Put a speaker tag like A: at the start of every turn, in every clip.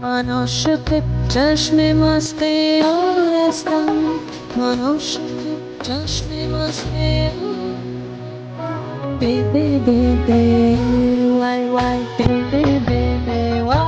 A: मनुष्य के चश्मे मस्ती मनुष्य के चश्मे मस्ती baby baby why baby baby why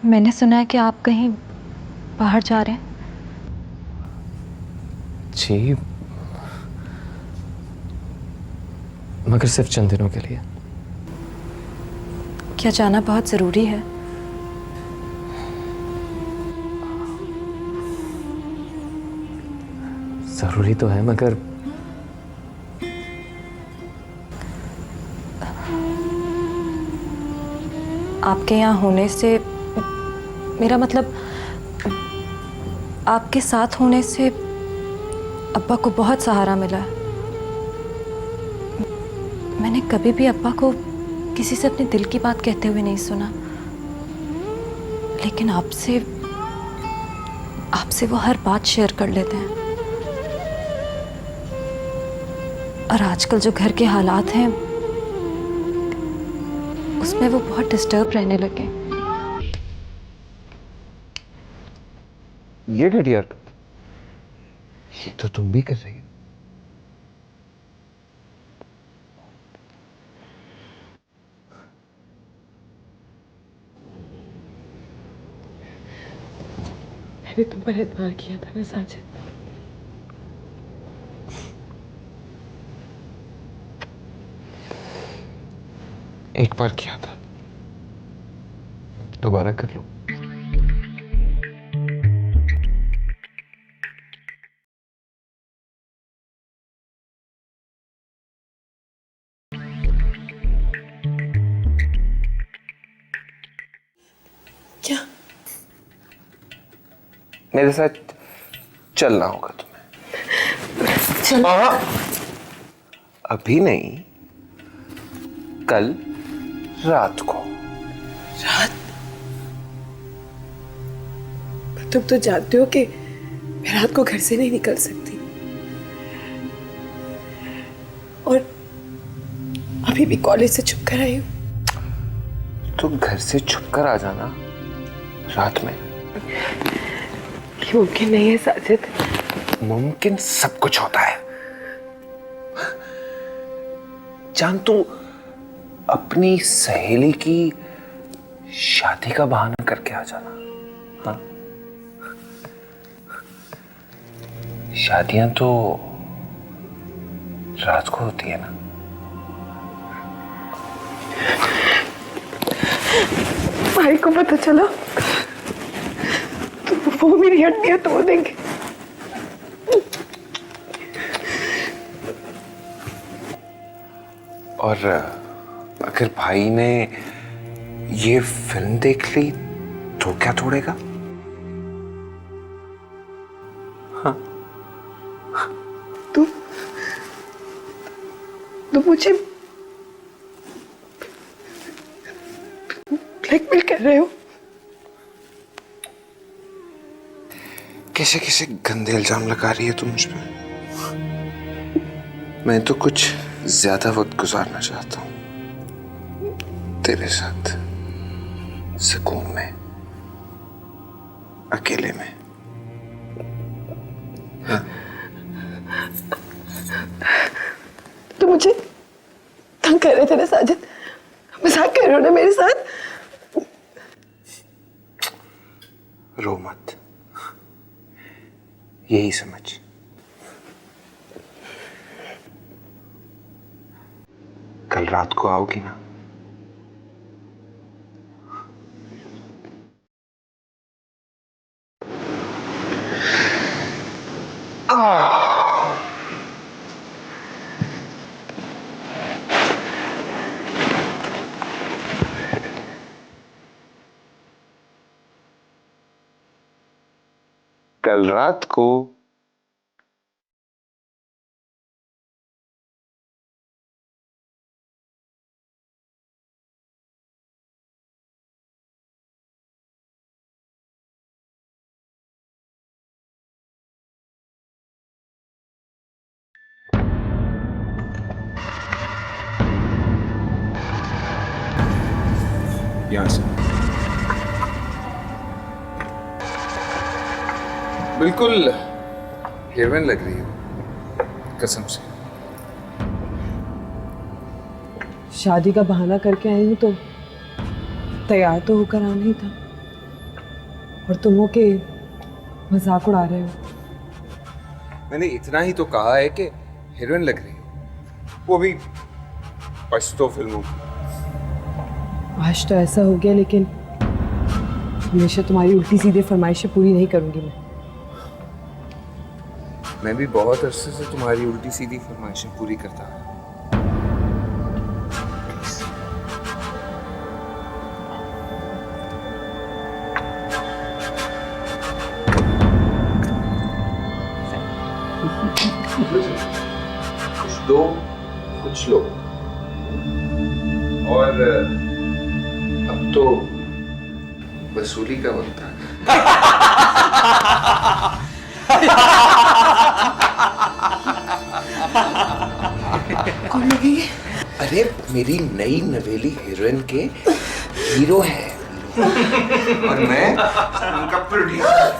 B: मैंने सुना है कि आप कहीं बाहर जा रहे हैं।
C: जी, मगर सिर्फ चंद दिनों के लिए।
B: क्या जाना बहुत ज़रूरी है?
C: ज़रूरी तो है, मगर
B: आपके यहाँ होने से, मेरा मतलब आपके साथ होने से अब्बा को बहुत सहारा मिला है। मैंने कभी भी अब्बा को किसी से अपने दिल की बात कहते हुए नहीं सुना, लेकिन आपसे वो हर बात शेयर कर लेते हैं। और आजकल जो घर के हालात हैं उसमें वो बहुत डिस्टर्ब रहने लगे।
C: ये घड़ी हरकत ये तो तुम भी कर रही हो।
A: मैंने तुम पर एतबार किया था ना साजिद।
C: एक बार किया था, दोबारा कर लो।
A: क्या?
C: मेरे साथ चलना होगा तुम्हें।
A: चल।
C: अभी नहीं, कल रात को।
A: रात? पर तुम तो जानते हो कि मैं रात को घर से नहीं निकल सकती, और अभी भी कॉलेज से छुप कर आई हूँ।
C: तो घर से छुप कर आ जाना रात में।
A: ये मुमकिन नहीं है साजिद।
C: मुमकिन सब कुछ होता है। जान, तू अपनी सहेली की शादी का बहाना करके आ जाना। हाँ, शादियां तो रात को होती है ना।
A: भाई को पता चला तो वो मेरी हड्डियां तोड़ देंगे।
C: और अगर भाई ने ये फिल्म देख ली तो क्या तोड़ेगा? हाँ?
A: तुम मुझे ब्लैकमेल कर रहे हो?
C: कैसे कैसे गंदे इल्जाम लगा रही है तुम मुझ पे। मैं तो कुछ ज्यादा वक्त गुजारना चाहता हूं तेरे साथ, सुकून में, अकेले में। हाँ?
A: तुम मुझे तंग कर रहे थे ना साजिद? मजाक कर रहे हो ना मेरे साथ?
C: रो मत, यही समझ। कल रात को आओगी ना? कल रात को यहां से बिल्कुल हेवन लग रही हो कसम से।
A: शादी का बहाना करके आई हूँ तो तैयार तो होकर आना ही था, और तुम हो के मजाक उड़ा रहे हो।
C: मैंने इतना ही तो कहा है कि हीरोइन लग रही हो, वो भी पश्तो फिल्मों की।
A: आज तो ऐसा हो गया, लेकिन हमेशा तुम्हारी उल्टी सीधे फरमाइशें पूरी नहीं करूंगी
C: मैं भी बहुत अरसे से तुम्हारी उल्टी सीधी फरमाइशें पूरी करता हूँ। कुछ दो कुछ लो, और अब तो वसूली का वक्त आ
A: कौन लगी?
C: अरे मेरी नई नवेली हीरोइन के हीरो है और मैं उनका प्रोड्यूसर।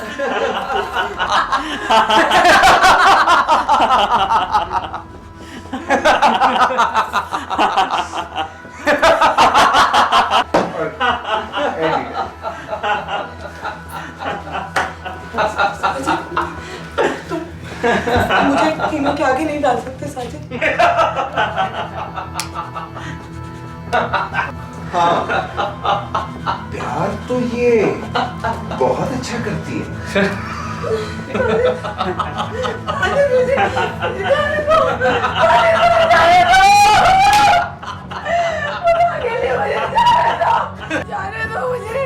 A: मुझे तीनों के आगे नहीं डाल सकते साजिद।
C: हाँ, प्यार तो ये बहुत अच्छा करती है।
A: जाने दो मुझे,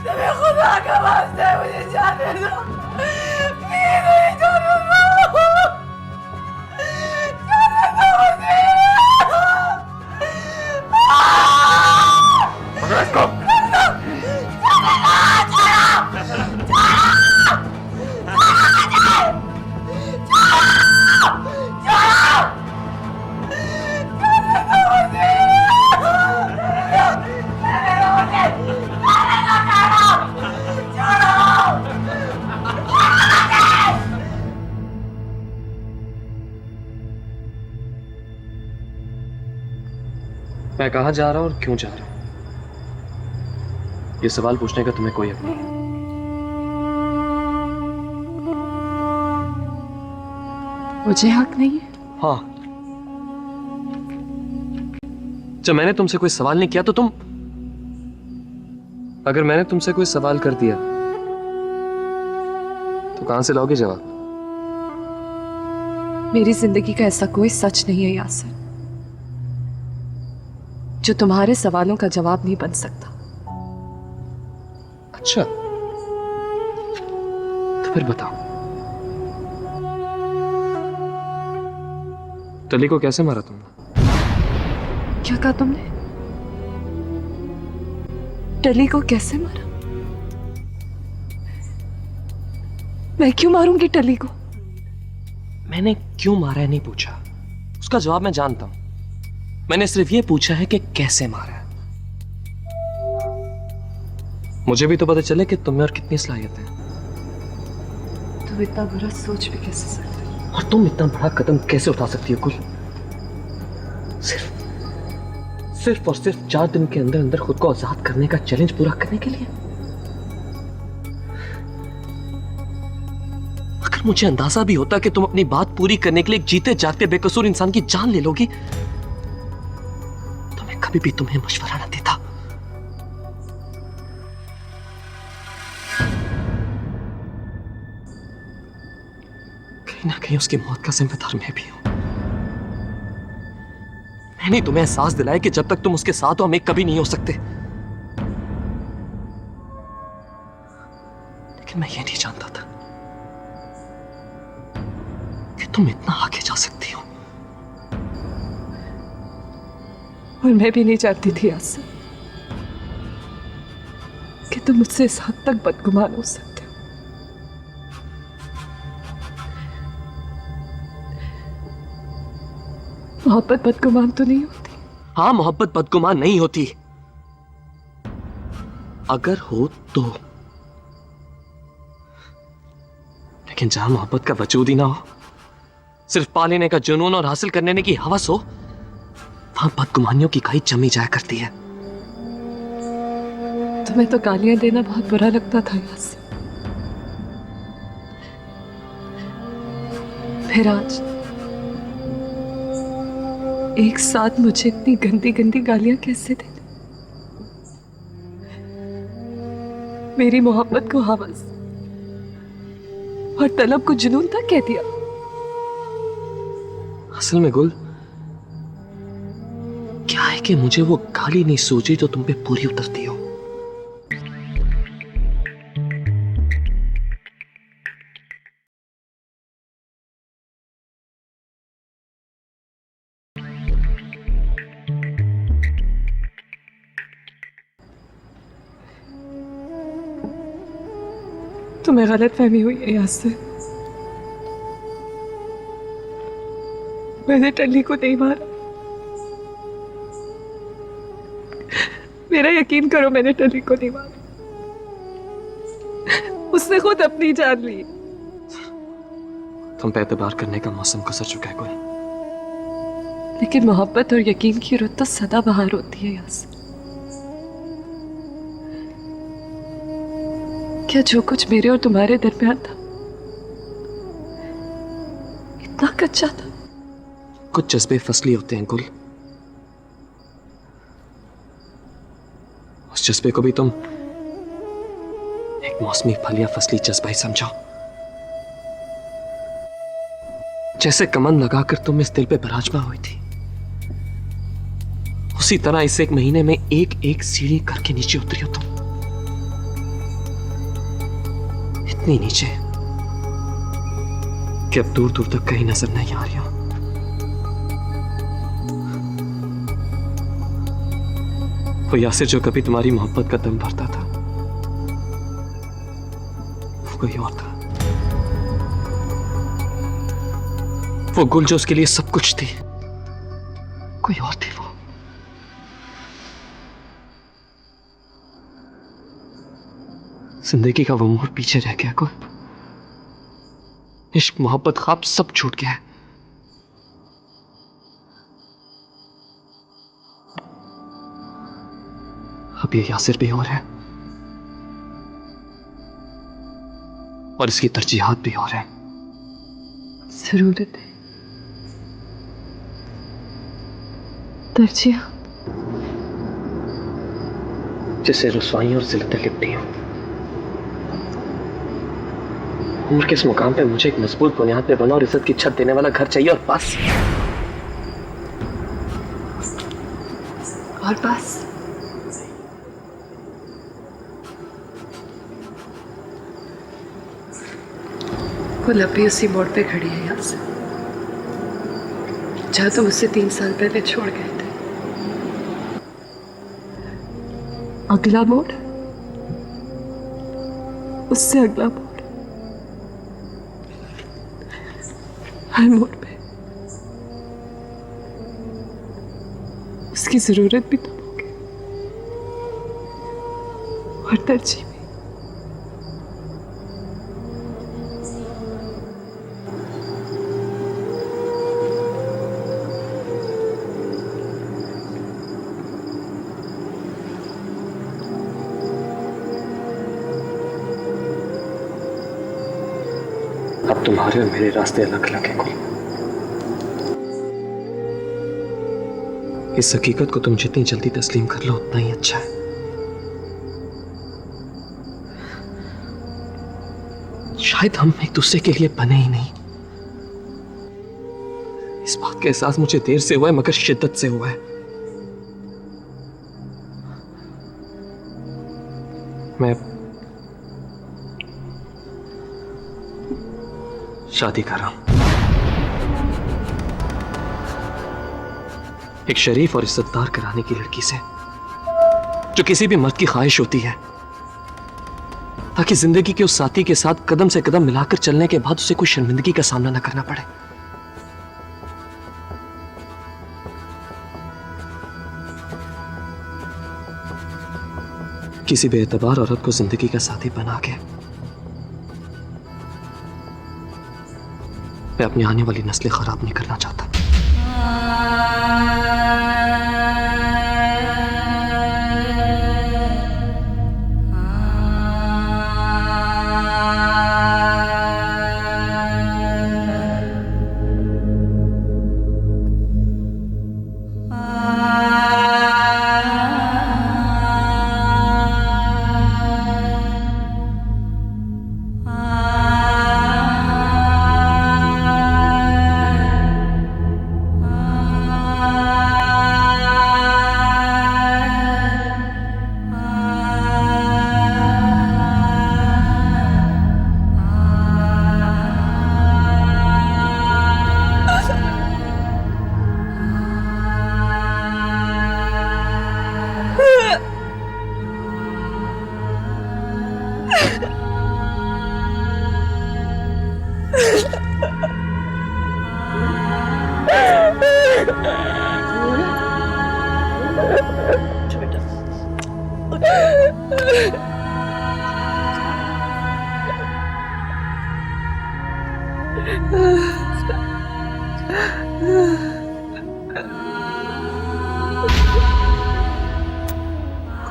A: तुम्हें खुदा का वास्ता है, मुझे जाने दो, प्लीज मुझे जाने दो, जाने दो मुझे।
D: मैं कहाँ जा रहा हूँ और क्यों जा रहा हूँ, ये सवाल पूछने का तुम्हें कोई हक नहीं है।
A: मुझे हक नहीं है?
D: हाँ, जब मैंने तुमसे कोई सवाल नहीं किया तो तुम, अगर मैंने तुमसे कोई सवाल कर दिया तो कहां से लाओगे जवाब?
E: मेरी जिंदगी का ऐसा कोई सच नहीं है यासिर जो तुम्हारे सवालों का जवाब नहीं बन सकता।
D: अच्छा, तो फिर बताओ, टली को कैसे मारा तुमने?
E: क्या कहा तुमने? टली को कैसे मारा? मैं क्यों मारूंगी टली को?
D: मैंने क्यों मारा है नहीं पूछा, उसका जवाब मैं जानता हूं। मैंने सिर्फ ये पूछा है कि कैसे मारा है। मुझे भी तो पता चले कि तुम्हें और कितनी सलाहियत है।
E: तुम इतना बुरा सोच भी कैसे सकते हो?
D: और तुम इतना बड़ा कदम कैसे उठा सकती हो कुल? सिर्फ और सिर्फ 4 दिन के अंदर अंदर खुद को आजाद करने का चैलेंज पूरा करने के लिए। अगर मुझे अंदाजा भी होता कि तुम अपनी बात पूरी करने के लिए एक जीते जागते बेकसूर इंसान की जान ले लोगी तो मैं कभी भी तुम्हें मशवरा ना देता। कहीं ना कहीं उसकी मौत का जिम्मेदार मैं भी हूं। मैंने तुम्हें एहसास दिलाया कि जब तक तुम उसके साथ हो हम एक कभी नहीं हो सकते, लेकिन मैं ये नहीं जानता था तुम इतना आगे जा सकती हो।
A: और मैं भी नहीं चाहती थी आसिफ कि तुम मुझसे इस हद तक बदगुमान हो सकते हो। मोहब्बत बदगुमान तो नहीं होती।
D: हाँ, मोहब्बत बदगुमान नहीं होती। अगर हो तो, लेकिन जहां मोहब्बत का वजूद ही ना हो, सिर्फ पा लेने का जुनून और हासिल करने की हवस हो, वहां बदगुमानियों की खाई जमी जाया करती है।
A: तुम्हें तो गालियां देना बहुत बुरा लगता था यासिर। फिर आज एक साथ मुझे इतनी गंदी गंदी गालियां कैसे देने? मेरी मोहब्बत को हवस और तलब को जुनून तक कह दिया।
D: असल में गुल, क्या है कि मुझे वो गाली नहीं सूझी तो तुम पे पूरी उतरती हो।
A: तुम्हें गलत फहमी हुई है यासिर। मैंने टल्ली को नहीं मारा। मेरा यकीन करो, मैंने टल्ली को नहीं मारा। उसने खुद अपनी जान ली।
D: तुम पे एतबार करने का मौसम गुजर चुका है गुल।
A: लेकिन मोहब्बत और यकीन की रुत तो सदा बहार होती है यासिर। क्या जो कुछ मेरे और तुम्हारे दरमियान था इतना कच्चा था?
D: कुछ जज्बे फसली होते हैं गुल। उस जज्बे को भी तुम एक मौसमी फल या फसली जज्बा ही समझो। जैसे कमंद लगाकर तुम इस दिल पे बराजमा हुई थी, उसी तरह इस एक महीने में एक एक सीढ़ी करके नीचे उतरी हो तुम। इतनी नीचे कि अब दूर दूर तक कहीं नजर नहीं आ रही हो। वो यासिर जो कभी तुम्हारी मोहब्बत का दम भरता था, वो कोई और था। वो गुल जो उसके लिए सब कुछ थी, कोई और थी वो। जिंदगी का वो मोड़ पीछे रह गया गुल। इश्क, मोहब्बत, ख्वाब सब छूट गया है। अब ये यासिर भी और है, और इसकी तरजीहात भी और है।
A: जरूरत है तरजीह,
D: जिससे रुसवाई और जिल्लतें लिपटी हो। उम्र के इस मुकाम पे मुझे एक मजबूत बुनियाद पे बना और इज्जत की छत देने वाला घर चाहिए, और बस।
A: और बस वो लपी उसी मोड़ पे खड़ी है यहाँ से, जहाँ तुम उससे 3 साल पहले छोड़ गए थे। अगला मोड़, उससे अगला मोड़, हर मोड़ पे उसकी जरूरत भी तुम होगी और तरजीह भी।
D: अब तुम्हारे और मेरे रास्ते अलग अलग हैं गुल। इस हकीकत को तुम जितनी जल्दी तस्लीम कर लो उतना ही अच्छा है। शायद हम एक दूसरे के लिए बने ही नहीं। इस बात का एहसास मुझे देर से हुआ है, मगर शिद्दत से हुआ है। मैं शादी कर रहा हूं। एक शरीफ और इज्जतदार कराने की लड़की से, जो किसी भी मर्द की ख्वाहिश होती है, ताकि जिंदगी के उस साथी के साथ कदम से कदम मिलाकर चलने के बाद उसे कोई शर्मिंदगी का सामना न करना पड़े। किसी बेएतबार औरत को जिंदगी का साथी बना के मैं अपनी आने वाली नस्लें खराब नहीं करना चाहता।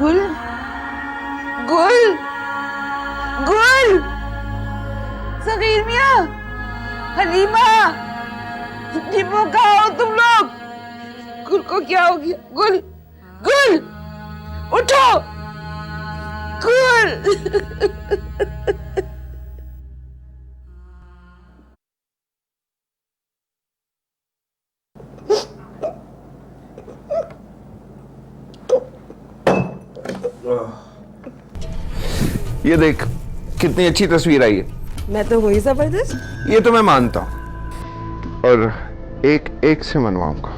A: गुल, गुल, गुल, सगीर मियाँ, हलीमा, टिप्पो कहाँ हो तुम लोग? गुल को क्या हो गया? गुल, गुल, उठो, गुल।
C: ये देख कितनी अच्छी तस्वीर आई है।
A: मैं तो हुई जबरदस्त।
C: ये तो मैं मानता हूँ, और एक एक से मनवाऊंगा।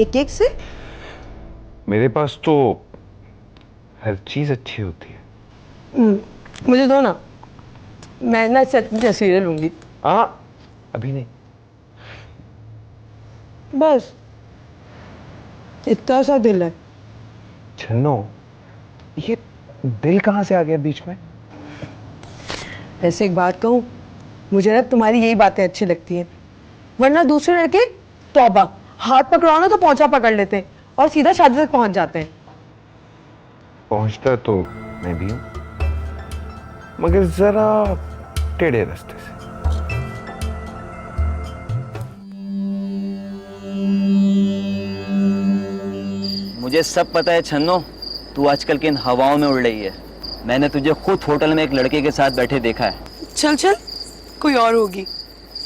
A: एक एक से?
C: मेरे पास तो हर चीज अच्छी होती है।
A: मुझे दो ना, मैं ना सच में तस्वीरें लूंगी।
C: अभी नहीं।
A: बस इतना सा दिल है।
C: छन्नो, ये दिल कहाँ से आ गया बीच में?
A: ऐसे एक बात कहूँ, मुझे ना तुम्हारी यही बातें अच्छी लगती हैं, वरना दूसरे लड़के तौबा हाथ पकड़ाओ ना तो पहुंचा पकड़ लेते हैं और सीधा शादी तक पहुंच जाते हैं।
C: पहुंचता तो मैं भी हूं, मगर जरा टेढ़े रास्ते से।
F: मुझे सब पता है छन्नो, तू आजकल किन हवाओं में उड़ रही है। मैंने तुझे खुद होटल में एक लड़के के साथ बैठे देखा है।
A: चल चल, कोई और होगी,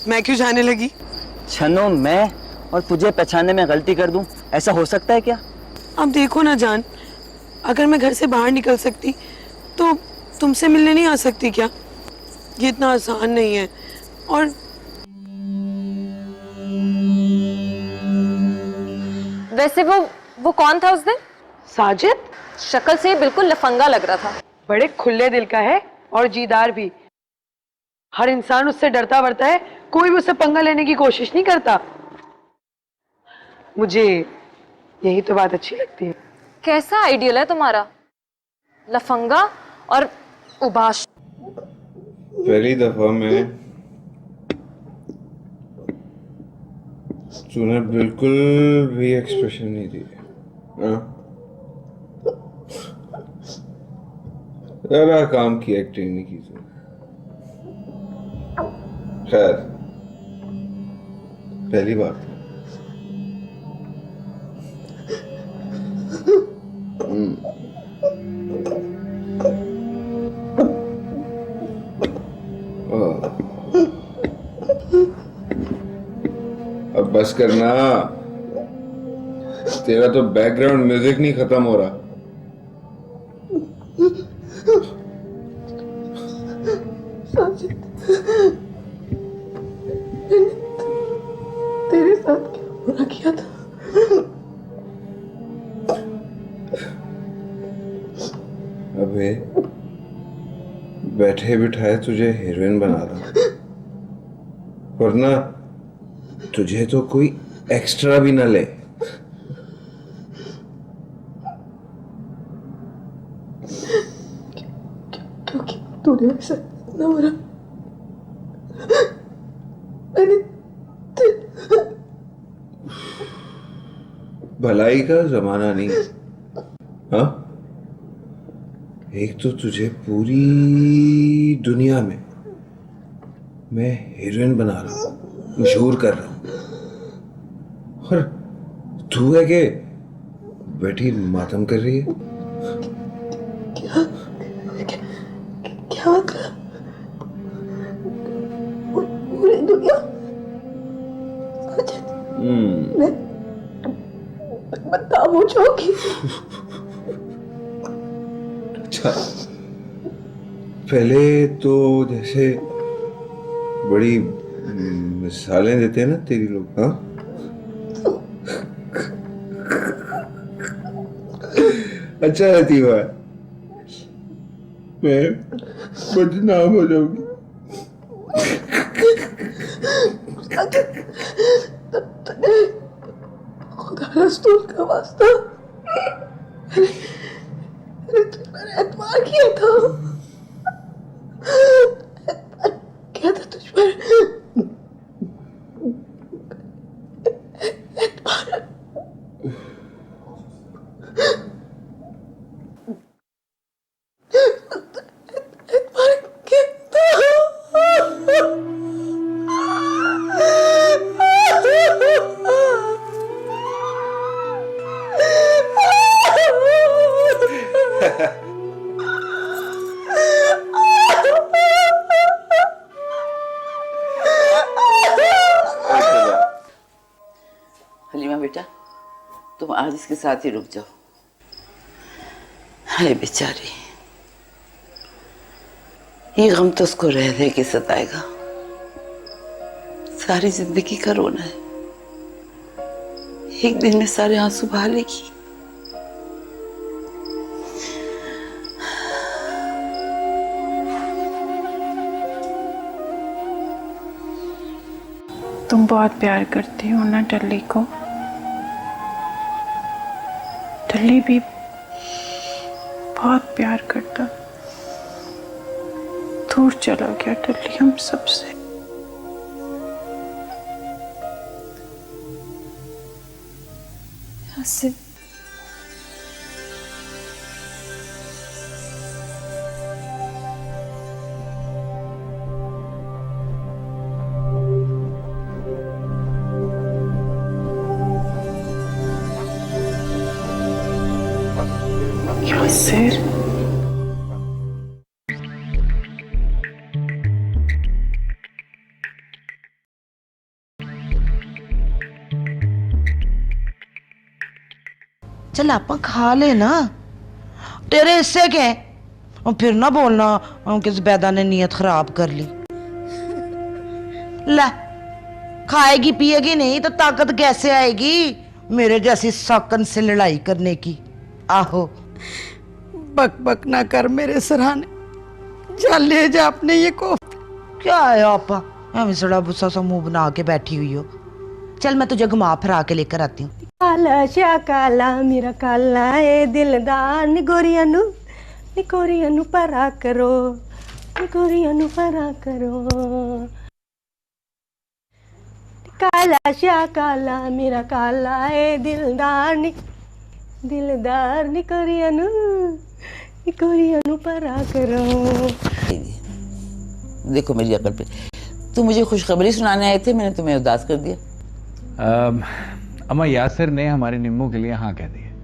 A: मैं क्यों जाने लगी?
F: छन्नो, मैं और तुझे पहचानने में गलती कर दूं, ऐसा हो सकता है क्या?
A: अब देखो ना जान, अगर मैं घर से बाहर निकल सकती तो तुमसे मिलने नहीं आ सकती क्या? ये इतना आसान नहीं है। और
B: वैसे वो कौन था उस दिन?
A: साजिद
B: शक्ल से बिल्कुल लफंगा लग रहा था।
A: बड़े खुले दिल का है और जीदार भी। हर इंसान उससे डरता वरता है, कोई भी उससे पंगा लेने की कोशिश नहीं करता। मुझे यही तो बात अच्छी लगती है।
B: कैसा आइडियल है तुम्हारा, लफंगा और उबाश।
C: पहली दफा में तूने बिल्कुल भी एक्सप्रेशन नहीं दिए। जरा काम की एक्टिंग नहीं की तूने। खैर, पहली बार था। अब बस करना, तेरा तो बैकग्राउंड म्यूजिक नहीं खत्म हो रहा।
A: तेरे साथ क्या बुरा किया था?
G: बैठे बिठाए तुझे हीरोइन बना रहा, वरना तुझे तो कोई एक्स्ट्रा भी ना ले।
E: क्योंकि तूने ऐसा ना हो रहा, मैंने
G: भलाई का जमाना नहीं। हाँ, एक तो तुझे पूरी दुनिया में मैं हीरोइन बना रहा हूँ, मशहूर कर रहा हूँ, और तू है कि बैठी मातम कर रही है।
E: क्या मतलब? पूरी दुनिया मैं बता वो जाऊंगी।
G: अच्छा, पहले तो जैसे बड़ी मिसालें देते हैं ना तेरी लोग। हाँ, अच्छा लतीफ़ा, मैं बदनाम हो जाऊंगी।
E: खुदा रसूल का वास्ता, मैंने तुझ पर एतबार किया था, एतबार किया था तुझ पर, एतबार।
H: हलीमा बेटा, तुम आज इसके साथ ही रुक जाओ। हाय बेचारी, ये गम तो उसको रह रह के सताएगा, सारी जिंदगी का रोना है, एक दिन में सारे आंसू बहा लेगी।
I: तुम बहुत प्यार करती हो ना टल्ली को? टल्ली भी बहुत प्यार करता, दूर चला गया टल्ली हम सबसे।
B: यासिन,
I: यासिर,
J: चल आप खा ले ना, तेरे हिस्से के। और फिर ना बोलना कि ज़ुबैदा ने नीयत खराब कर ली। ले, खाएगी पिएगी नहीं तो ताकत कैसे आएगी मेरे जैसी साकन से लड़ाई करने की? आहो,
E: बक बक ना कर मेरे सराहने, जा ले जा अपने ये कोफ्ते।
J: क्या है आपा, हमें सड़ा भुस्सा सा मुंह बना के बैठी हुई हो। चल मैं तुझे घुमा फिरा के लेकर आती हूँ।
E: काला शा काला मेरा काला ए दिलदार, निकोरिया नु परा करो, निकोरिया नु परा करो। काला शा काला मेरा काला ए दिलदार, दिलदार निकोरिया नु परा करो।
H: देखो मेरी अकल पे, तुम मुझे खुशखबरी सुनाने आए थे, मैंने तुम्हें उदास कर दिया।
K: अम्मा, यासिर ने हमारे निम्मू के लिए हाँ कह दिया।